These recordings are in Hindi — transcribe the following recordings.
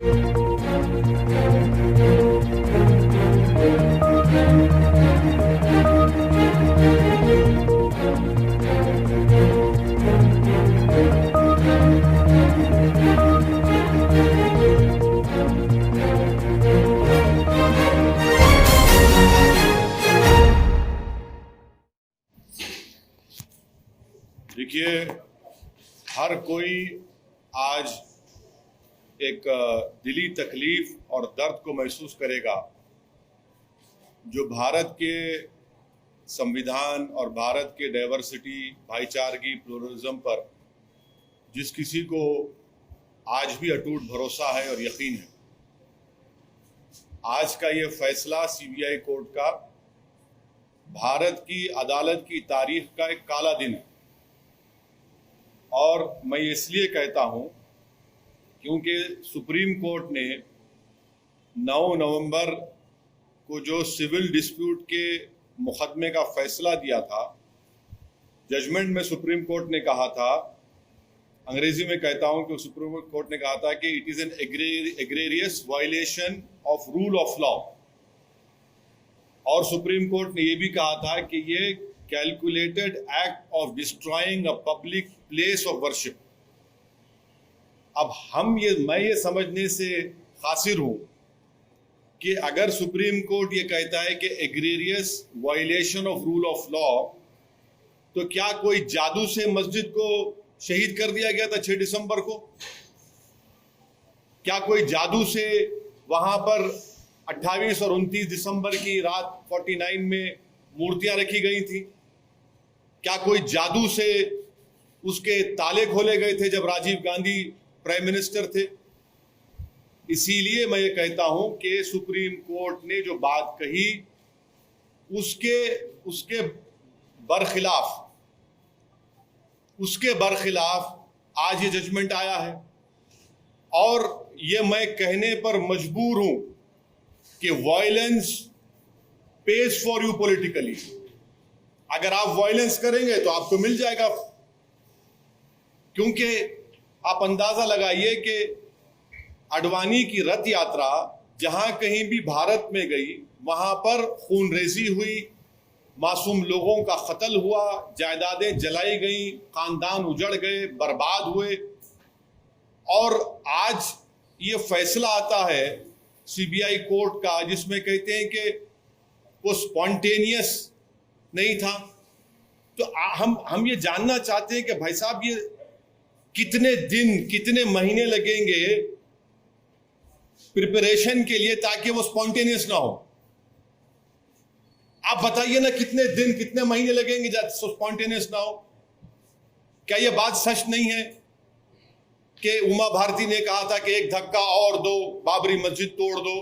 देखिए, हर कोई आज एक दिली तकलीफ और दर्द को महसूस करेगा जो भारत के संविधान और भारत के डाइवर्सिटी, भाईचारगी, प्लुरलिज्म पर जिस किसी को आज भी अटूट भरोसा है और यकीन है, आज का ये फैसला सीबीआई कोर्ट का भारत की अदालत की तारीख का एक काला दिन है। और मैं इसलिए कहता हूं क्योंकि सुप्रीम कोर्ट ने 9 नवंबर को जो सिविल डिस्प्यूट के मुकदमे का फैसला दिया था, जजमेंट में सुप्रीम कोर्ट ने कहा था, अंग्रेजी में कहता हूं कि सुप्रीम कोर्ट ने कहा था कि it is an egregious violation of rule of law. और सुप्रीम कोर्ट ने यह भी कहा था कि ये calculated act of destroying a public place of worship. अब मैं ये समझने से कासिर हूं कि अगर सुप्रीम कोर्ट ये कहता है कि egregious violation of rule of law, तो क्या कोई जादू से मस्जिद को शहीद कर दिया गया था 6 दिसंबर को? क्या कोई जादू से वहां पर 28 और 29 दिसंबर की रात 49 में मूर्तियां रखी गई थी? क्या कोई जादू से उसके ताले खोले गए थे जब राजीव गांधी प्राइम मिनिस्टर थे? इसीलिए मैं ये कहता हूं कि सुप्रीम कोर्ट ने जो बात कही उसके बरखिलाफ आज ये जजमेंट आया है। और ये मैं कहने पर मजबूर हूं कि violence page for you politically. अगर आप वायलेंस करेंगे तो आपको मिल जाएगा, क्योंकि आप अंदाजा लगाइए कि अडवाणी की रथ यात्रा जहां कहीं भी भारत में गई, वहां पर खूनरेजी हुई, मासूम लोगों का कत्ल हुआ, जायदादें जलाई गई, खानदान उजड़ गए, बर्बाद हुए। और आज ये फैसला आता है सीबीआई कोर्ट का जिसमें कहते हैं कि वो स्पॉन्टेनियस नहीं था। तो हम ये जानना चाहते हैं कि भाई साहब, ये कितने दिन, कितने महीने लगेंगे प्रिपरेशन के लिए ताकि वो स्पॉन्टेनियस ना हो? आप बताइए ना, कितने दिन, कितने महीने लगेंगे स्पॉन्टेनियस ना हो? क्या ये बात सच नहीं है कि उमा भारती ने कहा था कि एक धक्का और दो, बाबरी मस्जिद तोड़ दो?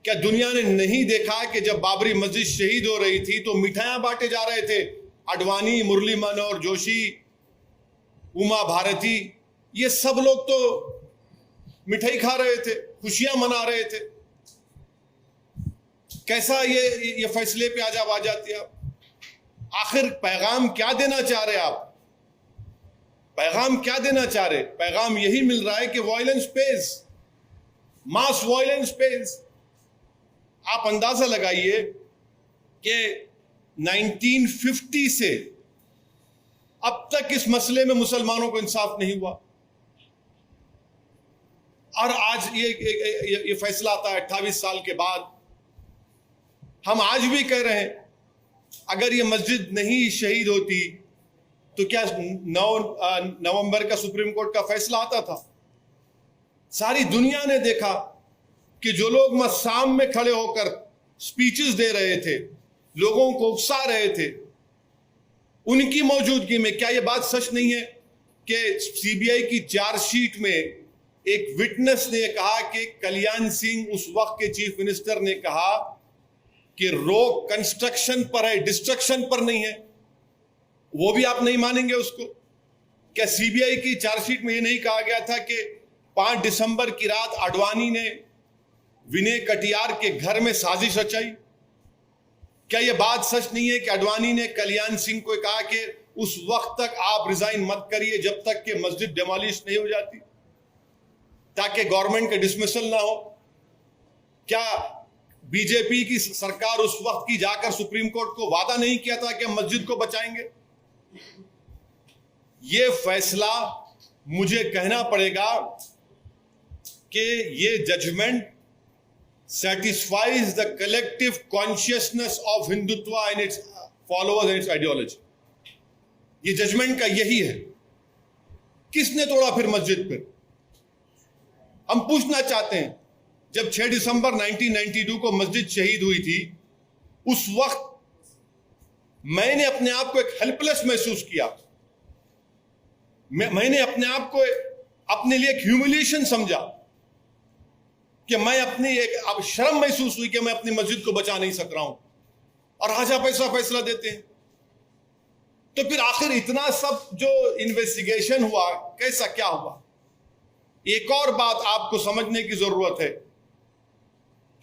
क्या दुनिया ने नहीं देखा कि जब बाबरी मस्जिद शहीद हो रही थी तो मिठाइयां बांटे जा रहे थे? अडवाणी, मुरली मनोहर जोशी, उमा भारती, ये सब लोग तो मिठाई खा रहे थे, खुशियां मना रहे थे। कैसा ये फैसले पे आ जाती है आप? आखिर पैगाम क्या देना चाह रहे आप? पैगाम क्या देना चाह रहे? पैगाम यही मिल रहा है कि वायलेंस पेज, मास वायलेंस पेज। आप अंदाजा लगाइए कि 1950 से अब तक इस मसले में मुसलमानों को इंसाफ नहीं हुआ, और आज ये फैसला आता है 28 साल के बाद। हम आज भी कह रहे हैं, अगर ये मस्जिद नहीं शहीद होती तो क्या 9 नवंबर का सुप्रीम कोर्ट का फैसला आता था? सारी दुनिया ने देखा कि जो लोग मस्साम में खड़े होकर स्पीचेस दे रहे थे, लोगों को उकसा रहे थे, उनकी मौजूदगी में क्या यह बात सच नहीं है कि सीबीआई की चार्जशीट में एक विटनेस ने कहा कि कल्याण सिंह, उस वक्त के चीफ मिनिस्टर, ने कहा कि रोक कंस्ट्रक्शन पर है, डिस्ट्रक्शन पर नहीं है? वो भी आप नहीं मानेंगे उसको? क्या सीबीआई की चार्जशीट में यह नहीं कहा गया था कि 5 दिसंबर की रात अडवाणी ने विनय कटियार के घर में साजिश रचाई? क्या यह बात सच नहीं है कि अडवाणी ने कल्याण सिंह को कहा कि उस वक्त तक आप रिजाइन मत करिए जब तक कि मस्जिद डिमोलिश नहीं हो जाती? ताकि गवर्नमेंट का डिसमिसल ना हो? क्या बीजेपी की सरकार उस वक्त की जाकर सुप्रीम कोर्ट को वादा नहीं किया था कि हम मस्जिद को बचाएंगे? ये फैसला मुझे कहना पड़ेगा कि ये judgement satisfies the collective consciousness of Hindutva and its followers and its ideology. ये जजमेंट का यही है। किसने तोड़ा फिर मस्जिद पर? हम पूछना चाहते हैं, जब 6 दिसंबर 1992 को मस्जिद शहीद हुई थी, उस वक्त मैंने अपने आप को एक हेल्पलेस महसूस किया। मैंने अपने आप को अपने लिए एक ह्यूमिलिएशन समझा कि मैं अपनी एक अब शर्म महसूस हुई कि मैं अपनी मस्जिद को बचा नहीं सक रहा हूं, और हाजा पैसा फैसला देते हैं। तो फिर आखिर इतना सब जो इन्वेस्टिगेशन हुआ, कैसा क्या हुआ? एक और बात आपको समझने की जरूरत है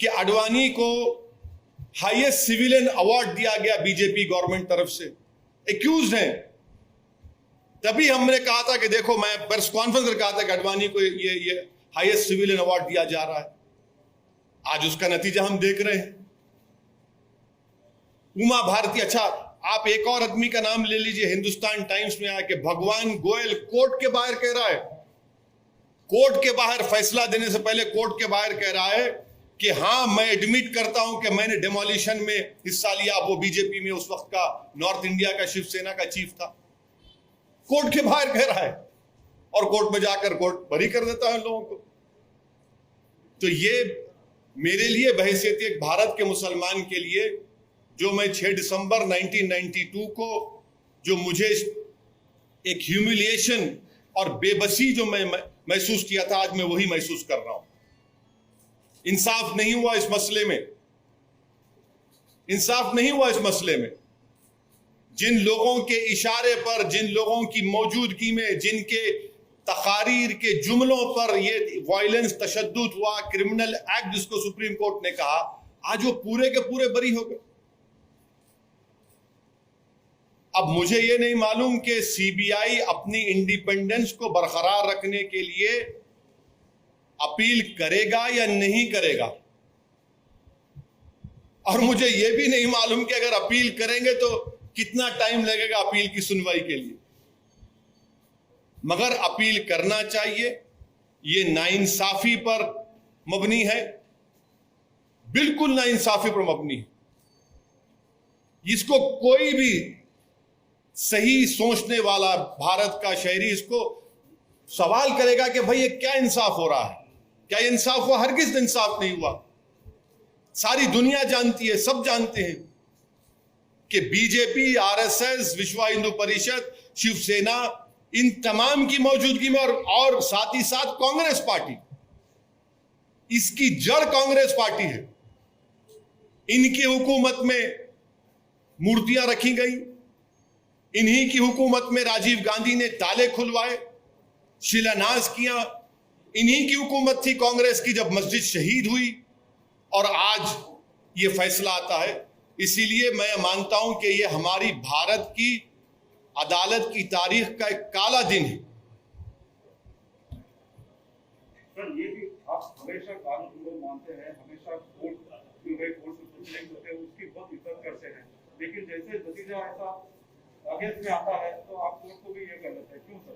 कि आडवाणी को हाईएस्ट सिविलियन अवार्ड दिया गया बीजेपी गवर्नमेंट तरफ से, एक्यूज हैं। तभी हमने कहा था कि देखो, मैं प्रेस कॉन्फ्रेंस में कहा था कि आडवाणी को ये हाईएस्ट सिविलियन अवार्ड दिया जा रहा है। आज उसका नतीजा हम देख रहे हैं। उमा भारती, अच्छा आप एक और आदमी का नाम ले लीजिए, हिंदुस्तान टाइम्स में आया कि भगवान गोयल कोर्ट के बाहर कह रहा है, कोर्ट के बाहर फैसला देने से पहले कोर्ट के बाहर कह रहा है कि हाँ, मैं एडमिट करता हूं कि मैंने डेमोलिशन में हिस्सा लिया। वो बीजेपी में उस वक्त का नॉर्थ इंडिया का शिवसेना का चीफ था। कोर्ट के बाहर कह रहा है और कोर्ट में जाकर कोर्ट बरी कर देता है लोगों को। तो ये मेरे लिए बहैसियत एक भारत के मुसलमान के लिए, जो मैं 6 दिसंबर 1992 को जो मुझे एक ह्यूमिलिएशन और बेबसी जो मैं महसूस किया था, आज मैं वही महसूस कर रहा हूं। इंसाफ नहीं हुआ इस मसले में, इंसाफ नहीं हुआ इस मसले में। जिन लोगों के इशारे पर, जिन लोगों की मौजूदगी में, जिनके तकारीर के जुमलों पर ये वायलेंस, तशद्दुद हुआ, क्रिमिनल एक्ट जिसको सुप्रीम कोर्ट ने कहा, आज वो पूरे के पूरे बरी हो गए। अब मुझे ये नहीं मालूम कि सीबीआई अपनी इंडिपेंडेंस को बरकरार रखने के लिए अपील करेगा या नहीं करेगा, और मुझे यह भी नहीं मालूम कि अगर अपील करेंगे तो कितना टाइम लगेगा अपील की सुनवाई के लिए। मगर अपील करना चाहिए। ये नाइंसाफी पर मबनी है, बिल्कुल नाइंसाफी पर मबनी है। इसको कोई भी सही सोचने वाला भारत का शहरी इसको सवाल करेगा कि भाई ये क्या इंसाफ हो रहा है? क्या ये इंसाफ हुआ? हरगिज़ इंसाफ नहीं हुआ। सारी दुनिया जानती है, सब जानते हैं कि बीजेपी, आरएसएस, विश्व हिंदू परिषद, शिवसेना, इन तमाम की मौजूदगी में और साथ ही साथ कांग्रेस पार्टी, इसकी जड़ कांग्रेस पार्टी है। इनकी हुकूमत में मूर्तियां रखी गई, इन्हीं की हुकूमत में राजीव गांधी ने ताले खुलवाए, शिलान्यास किया। इन्हीं की हुकूमत थी कांग्रेस की जब मस्जिद शहीद हुई, और आज ये फैसला आता है। इसीलिए मैं मानता हूं कि ये हमारी भारत की अदालत की तारीख का एक काला दिन है। सर, ये भी आप हमेशा कानून को मानते हैं, हमेशा कोर्ट जो है, कोर्ट से प्रोटेक्ट होते हैं, उसकी बहुत इज्जत करते हैं, लेकिन जैसे नतीजा ऐसा अगेंस्ट में आता है तो आप कोर्ट को भी ये कर लेते हैं, क्यों सर?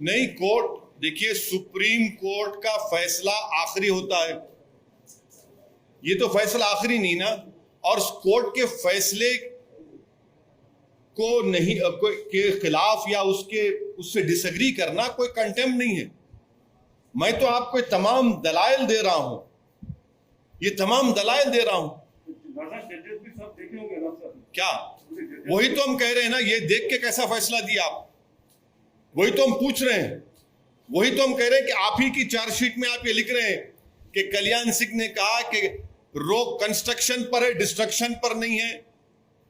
नहीं, कोर्ट, देखिए, सुप्रीम कोर्ट का फैसला आखिरी होता है। ये तो फैसला आखिरी नहीं ना, और कोर्ट के फैसले को नहीं के खिलाफ या उससे डिसएग्री करना कोई कंटेम्प्ट नहीं है। मैं तो आपको तमाम दलाइल दे रहा हूं, ये तमाम दलाइल दे रहा हूं। भी सब देखे होंगे ना सर? क्या? वही तो हम कह रहे हैं ना, ये देख के कैसा फैसला दिया आप, वही तो हम पूछ रहे हैं। वही तो हम कह रहे हैं कि आप ही की चार्जशीट में आप ये लिख रहे हैं कि कल्याण सिंह ने कहा कि रोक कंस्ट्रक्शन पर है, डिस्ट्रक्शन पर नहीं है।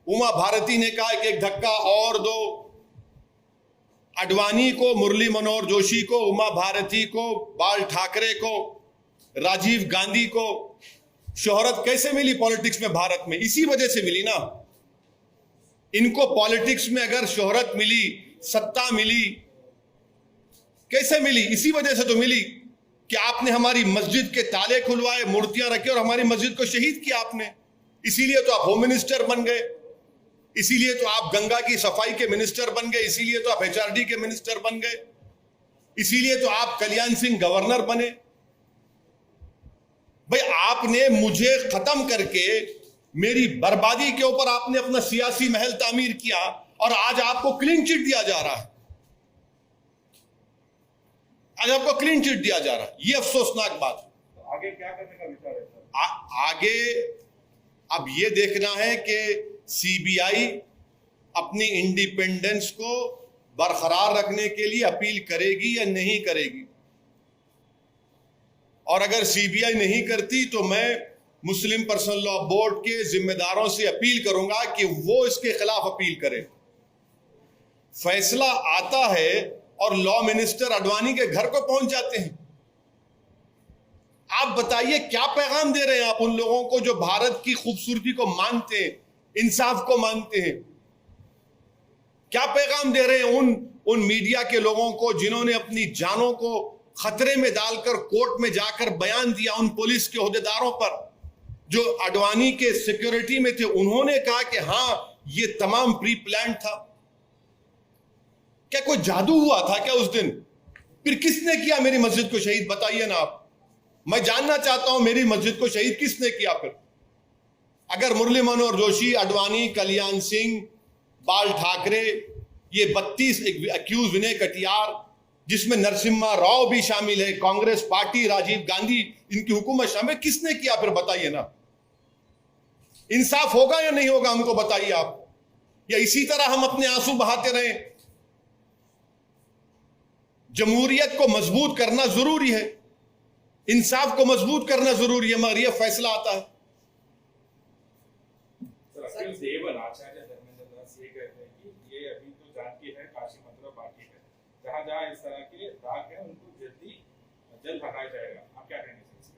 उमा भारती ने कहा कि एक धक्का और दो। आडवाणी को, मुरली मनोहर जोशी को, उमा भारती को, बाल ठाकरे को, राजीव गांधी को शोहरत कैसे मिली पॉलिटिक्स में भारत में? इसी वजह से मिली ना। इनको पॉलिटिक्स में अगर शोहरत मिली, सत्ता मिली, कैसे मिली? इसी वजह से तो मिली कि आपने हमारी मस्जिद के ताले खुलवाए, मूर्तियां रखी और हमारी मस्जिद को शहीद किया आपने। इसीलिए तो आप होम मिनिस्टर बन गए, इसीलिए तो आप गंगा की सफाई के मिनिस्टर बन गए, इसीलिए तो आप HRD के मिनिस्टर बन गए, इसीलिए तो आप कल्याण सिंह गवर्नर बने। भाई आपने मुझे खत्म करके मेरी बर्बादी के ऊपर आपने अपना सियासी महल तामीर किया और आज आपको क्लीन चिट दिया जा रहा है। आज आपको क्लीन चिट दिया जा रहा है, ये अफसोसनाक बात है। तो आगे क्या करने का विचार है सर? आगे अब ये देखना है कि CBI अपनी इंडिपेंडेंस को बरकरार रखने के लिए अपील करेगी या नहीं करेगी। और अगर CBI नहीं करती तो मैं मुस्लिम पर्सनल लॉ बोर्ड के जिम्मेदारों से अपील करूंगा कि वो इसके खिलाफ अपील करें। फैसला आता है और लॉ मिनिस्टर अडवाणी के घर को पहुंच जाते हैं। आप बताइए क्या पैगाम दे रहे हैं आप उन लोगों को जो भारत की खूबसूरती को मानते हैं, इंसाफ को मानते हैं? क्या पैगाम दे रहे हैं उन मीडिया के लोगों को जिन्होंने अपनी जानों को खतरे में डालकर कोर्ट में जाकर बयान दिया, उन पुलिस के ओहदेदारों पर जो अडवाणी के सिक्योरिटी में थे? उन्होंने कहा कि हां ये तमाम प्री प्लान था। क्या कोई जादू हुआ था क्या उस दिन? फिर किसने किया मेरी मस्जिद को शहीद? बताइए ना आप, मैं जानना चाहता हूं मेरी मस्जिद को शहीद किसने किया? फिर अगर मुरली मनोहर जोशी, अडवाणी, कल्याण सिंह, बाल ठाकरे, ये 32 एक्यूज, विनय कटियार, जिसमें नरसिम्हा राव भी शामिल है, कांग्रेस पार्टी, राजीव गांधी, इनकी हुकूमत शामिल, किसने किया? फिर बताइए ना, इंसाफ होगा या नहीं होगा? हमको बताइए आप। या इसी तरह हम अपने आंसू बहाते रहें? जमहूरियत को मजबूत करना जरूरी है, इंसाफ को मजबूत करना जरूरी है, मगर यह फैसला आता है। देवन आचार्य धर्मेंद्र दास ये कहते हैं कि ये अभी तो जानकी है, काशी मथुरा बाकी है, जहां जहां इस तरह के दाग हैं उनको जल्द हटाया जाएगा। आप क्या कहेंगे सर?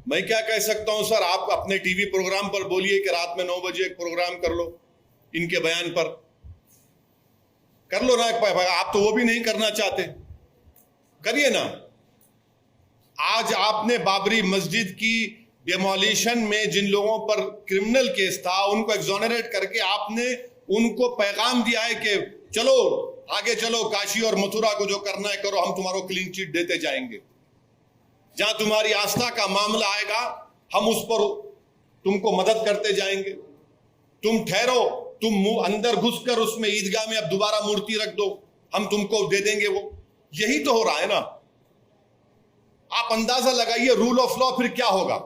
मैं क्या कह सकता हूं सर, आप अपने टीवी प्रोग्राम पर बोलिए कि रात में 9 बजे एक प्रोग्राम कर लो, इनके बयान पर कर लो ना। आप तो वो भी नहीं करना चाहते, करिए ना। आज आपने बाबरी मस्जिद की डेमोलिशन में जिन लोगों पर क्रिमिनल केस था उनको एक्सोनरेट करके आपने उनको पैगाम दिया है कि चलो आगे चलो, काशी और मथुरा को जो करना है करो, हम तुम्हारा क्लीन चिट देते जाएंगे। जहां तुम्हारी आस्था का मामला आएगा हम उस पर तुमको मदद करते जाएंगे। तुम ठहरो, तुम अंदर घुसकर उसमें ईदगाह में अब दोबारा मूर्ति रख दो, हम तुमको दे देंगे वो। यही तो हो रहा है ना। आप अंदाजा लगाइए रूल ऑफ लॉ फिर क्या होगा।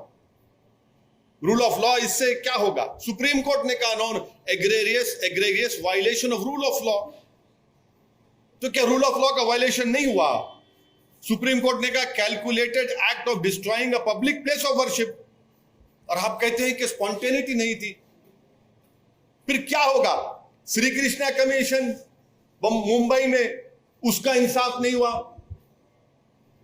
रूल ऑफ लॉ इससे क्या होगा? सुप्रीम कोर्ट ने कहा non egregious violation of rule of law. तो क्या रूल ऑफ लॉ का वायलेशन नहीं हुआ? सुप्रीम कोर्ट ने कहा calculated act of destroying a public place of worship, और आप कहते हैं कि स्पॉन्टेनिटी नहीं थी। फिर क्या होगा? श्री कृष्णा कमीशन मुंबई में, उसका इंसाफ नहीं हुआ।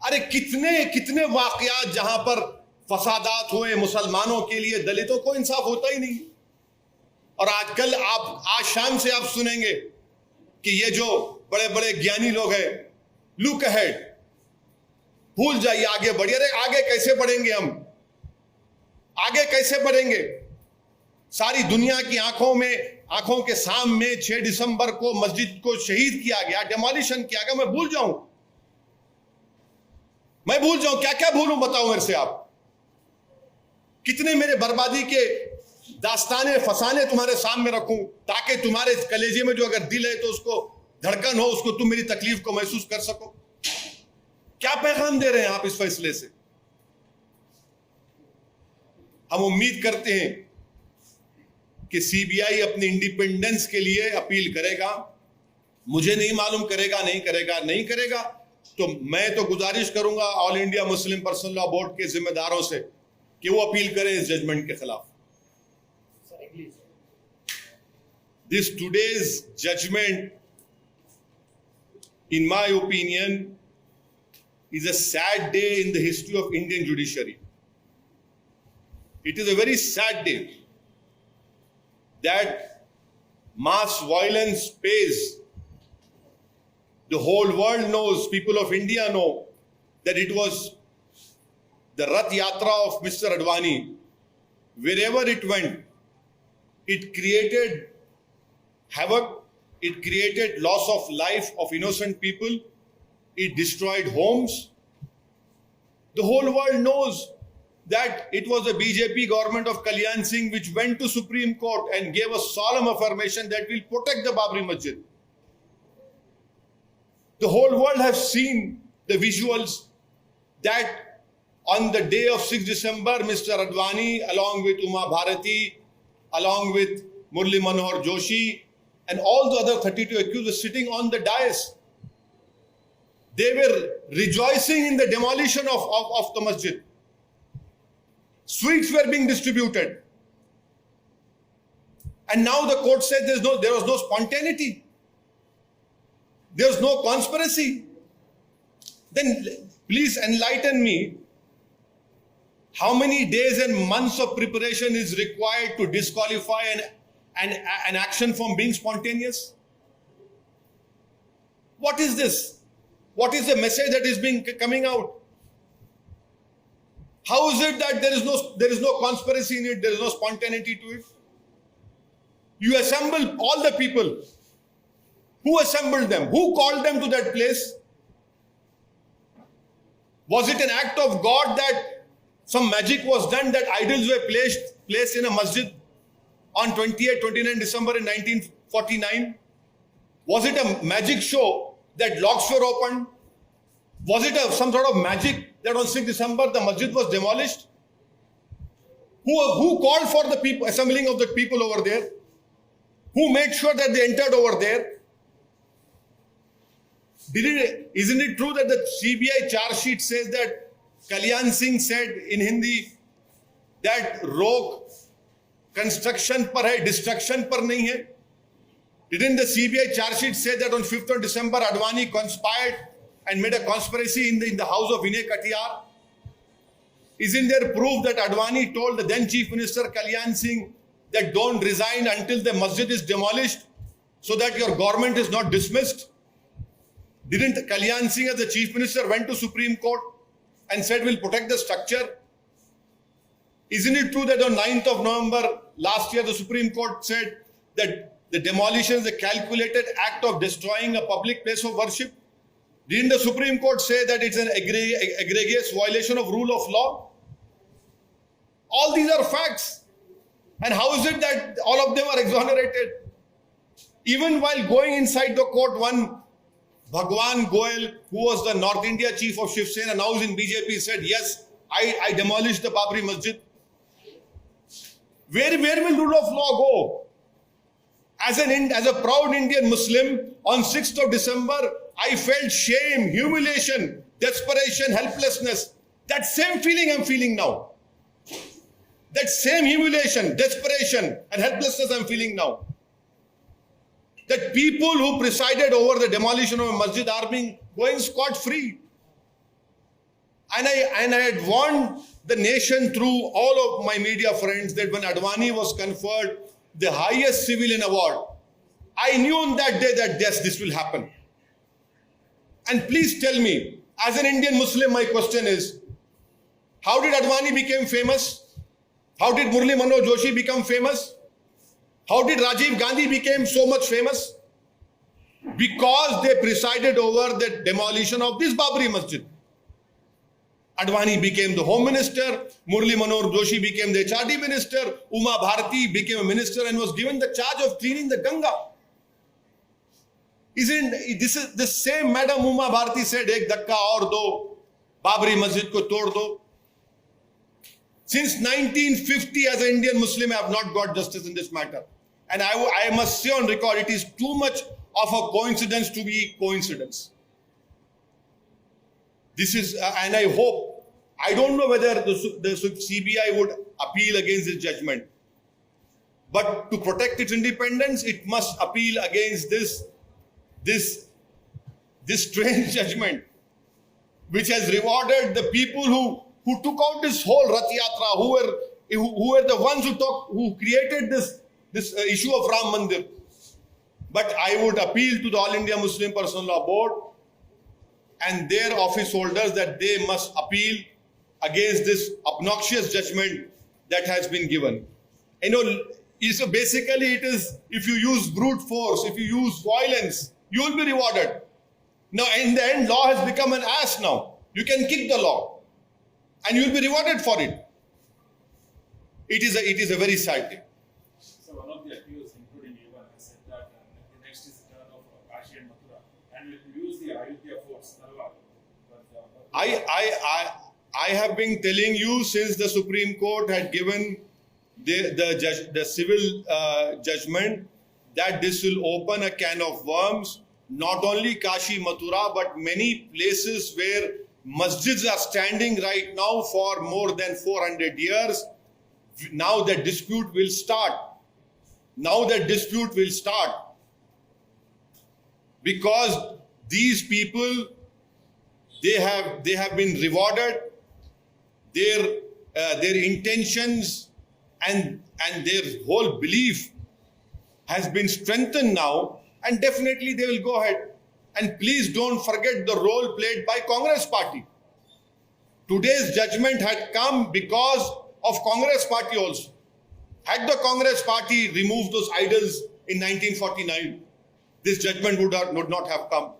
अरे कितने कितने वाकयात जहां पर फसादात हुए मुसलमानों के लिए, दलितों को इंसाफ होता ही नहीं। और आजकल आप आज शाम से आप सुनेंगे कि ये जो बड़े बड़े ज्ञानी लोग हैं, लुक अहेड, भूल जाइए, आगे बढ़िए। अरे आगे कैसे बढ़ेंगे हम? आगे कैसे बढ़ेंगे? सारी दुनिया की आंखों के सामने 6 दिसंबर को मस्जिद को शहीद किया गया, डेमोलिशन किया गया। मैं भूल जाऊं क्या क्या भूलूं? बताओ मेरे से आप। कितने मेरे बर्बादी के दास्ताने फसाने तुम्हारे सामने रखूं ताकि तुम्हारे कलेजे में जो अगर दिल है तो उसको धड़कन हो, उसको तुम मेरी तकलीफ को महसूस कर सको। क्या पैगाम दे रहे हैं आप इस फैसले से? हम उम्मीद करते हैं कि CBI अपनी इंडिपेंडेंस के लिए अपील करेगा। मुझे नहीं मालूम करेगा नहीं करेगा, तो मैं तो गुजारिश करूंगा all India Muslim personal law board के जिम्मेदारों से कि वो अपील करें इस जजमेंट के खिलाफ। This today's judgement, in my opinion, is a sad day in the history of Indian judiciary. It is a very sad day that mass violence pays. The whole world knows, people of India know that it was the Rath Yatra of Mr. Advani. Wherever it went, it created havoc, it created loss of life of innocent people, it destroyed homes. The whole world knows that it was the BJP government of Kalyan Singh which went to Supreme Court and gave a solemn affirmation that will protect the Babri Masjid. The whole world has seen the visuals that on the day of 6 December, Mr. Advani, along with Uma Bharati, along with Murli Manohar Joshi, and all the other 32 accused were sitting on the dais. They were rejoicing in the demolition of the masjid. Sweets were being distributed. And now the court said there was no spontaneity. There was no conspiracy. Then please enlighten me. How many days and months of preparation is required to disqualify an action from being spontaneous? What is this? What is the message that is coming out? How is it that there is no conspiracy in it, there is no spontaneity to it? You assemble all the people. Who assembled them? Who called them to that place? Was it an act of God that some magic was done, that idols were placed in a masjid on 28, 29 December in 1949? Was it a magic show that locks were opened? Was it some sort of magic that on 6 December the masjid was demolished? Who called for the people, assembling of the people over there? Who made sure that they entered over there? Isn't it true that the CBI charge sheet says that Kalyan Singh said in Hindi that rock construction par hai, destruction par nahi hai? Didn't the CBI charge sheet say that on 5th of December Advani conspired and made a conspiracy in the house of Vinay Katiyar? Isn't there proof that Advani told the then Chief Minister Kalyan Singh that don't resign until the masjid is demolished so that your government is not dismissed? Didn't Kalyan Singh as the Chief Minister went to Supreme Court and said we'll protect the structure? Isn't it true that on 9th of November last year the Supreme Court said that the demolition is a calculated act of destroying a public place of worship? Didn't the Supreme Court say that it's an egregious violation of rule of law? All these are facts. And how is it that all of them are exonerated? Even while going inside the court, one Bhagwan Goel, who was the North India chief of Shiv Sena, now is in BJP, said, yes, I demolished the Babri Masjid. Where will rule of law go? As a proud Indian Muslim, on 6th of December, I felt shame, humiliation, desperation, helplessness. That same feeling I'm feeling now. That same humiliation, desperation, and helplessness I'm feeling now. That people who presided over the demolition of a masjid are going scot-free. And I had warned the nation through all of my media friends that when Advani was conferred the highest civilian award, I knew on that day that yes, this will happen. And please tell me, as an Indian Muslim, my question is, how did Advani become famous? How did Murli Manohar Joshi become famous? How did Rajiv Gandhi become so much famous? Because they presided over the demolition of this Babri Masjid. Advani became the Home Minister, Murli Manohar Joshi became the HRD Minister, Uma Bharati became a minister and was given the charge of cleaning the Ganga. Isn't this is the same Madam Uma Bharati said, ek dhakka aur do, Babri Masjid ko tod do. Since 1950, as an Indian Muslim, I have not got justice in this matter. And I must say on record, it is too much of a coincidence to be coincidence. This is, and I hope, I don't know whether the CBI would appeal against this judgment. But to protect its independence, it must appeal against this strange judgment, which has rewarded the people who took out this whole Rath Yatra, who were the ones who created this issue of Ram Mandir. But I would appeal to the All India Muslim Personal Law Board and their office holders that they must appeal against this obnoxious judgment that has been given. So basically it is, if you use brute force, if you use violence, you will be rewarded. Now in the end, law has become an ass now. You can kick the law and you will be rewarded for it. It is a very sad thing. So one of the accused, including Evan, has said that the next is the turn of Kashi and Mathura, and will use the Ayodhya force, Talwar. I have been telling you since the Supreme Court had given the civil judgment that this will open a can of worms. Not only Kashi, Mathura, but many places where masjids are standing right now for more than 400 years. Now the dispute will start. Because these people, they have been rewarded. Their intentions and their whole belief has been strengthened now, and definitely they will go ahead. And please don't forget the role played by Congress party. Today's judgment had come because of Congress party also. Had the Congress party removed those idols in 1949, this judgment would not have come.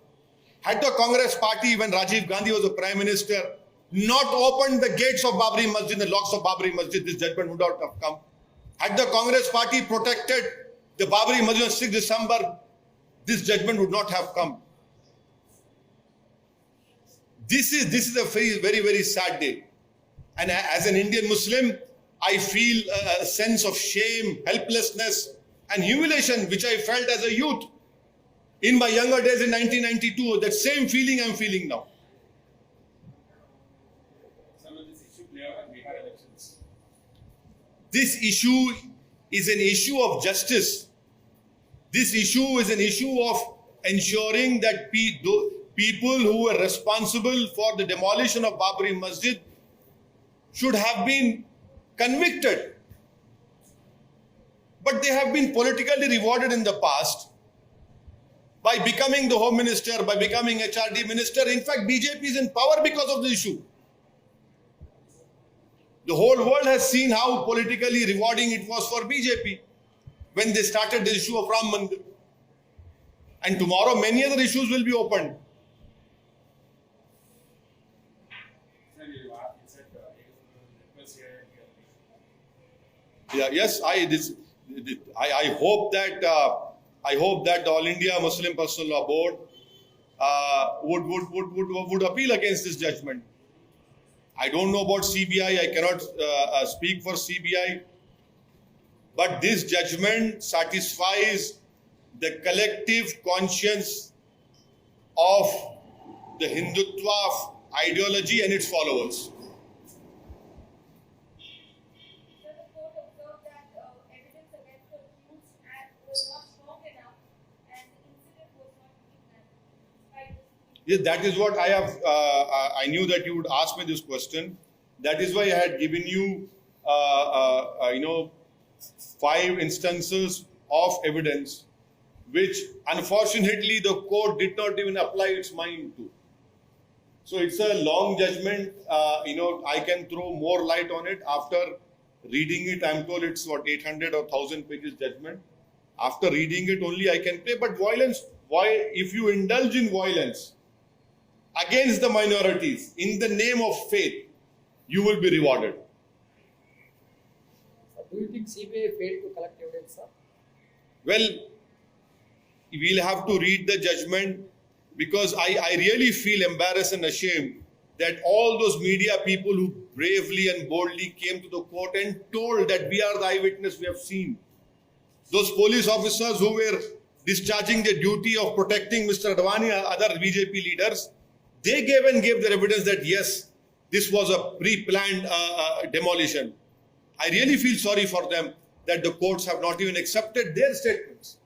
Had the Congress party, when Rajiv Gandhi was the Prime Minister, not opened the gates of Babri Masjid, the locks of Babri Masjid, this judgment would not have come. Had the Congress party protected the Babri Masjid on 6 December, this judgment would not have come. This is a very, very sad day. And as an Indian Muslim, I feel a sense of shame, helplessness, and humiliation, which I felt as a youth. In my younger days in 1992, that same feeling I'm feeling now. Some of this issue play out in Bihar elections. This issue is an issue of justice. This issue is an issue of ensuring that people who were responsible for the demolition of Babri Masjid should have been convicted. But they have been politically rewarded in the past by becoming the Home Minister, by becoming HRD Minister. In fact, BJP is in power because of the issue. The whole world has seen how politically rewarding it was for BJP when they started the issue of Ram Mandir. And tomorrow many other issues will be opened. Sir, you said request here. Yeah, yes, I hope that the All India Muslim Personal Law Board would appeal against this judgment. I don't know about CBI. I cannot speak for CBI. But this judgment satisfies the collective conscience of the Hindutva ideology and its followers. Yes, that is what I have. I knew that you would ask me this question. That is why I had given you, 5 instances of evidence, which unfortunately the court did not even apply its mind to. So it's a long judgment. I can throw more light on it after reading it. I'm told it's 800 or 1000 pages judgment. After reading it only I can play. But violence, if you indulge in violence against the minorities in the name of faith, you will be rewarded. Do you think CBI failed to collect evidence, sir? Well, we'll have to read the judgment, because I really feel embarrassed and ashamed that all those media people who bravely and boldly came to the court and told that we are the eyewitness, we have seen. Those police officers who were discharging the duty of protecting Mr. Advani and other BJP leaders, they gave their evidence that yes, this was a pre-planned demolition. I really feel sorry for them that the courts have not even accepted their statements.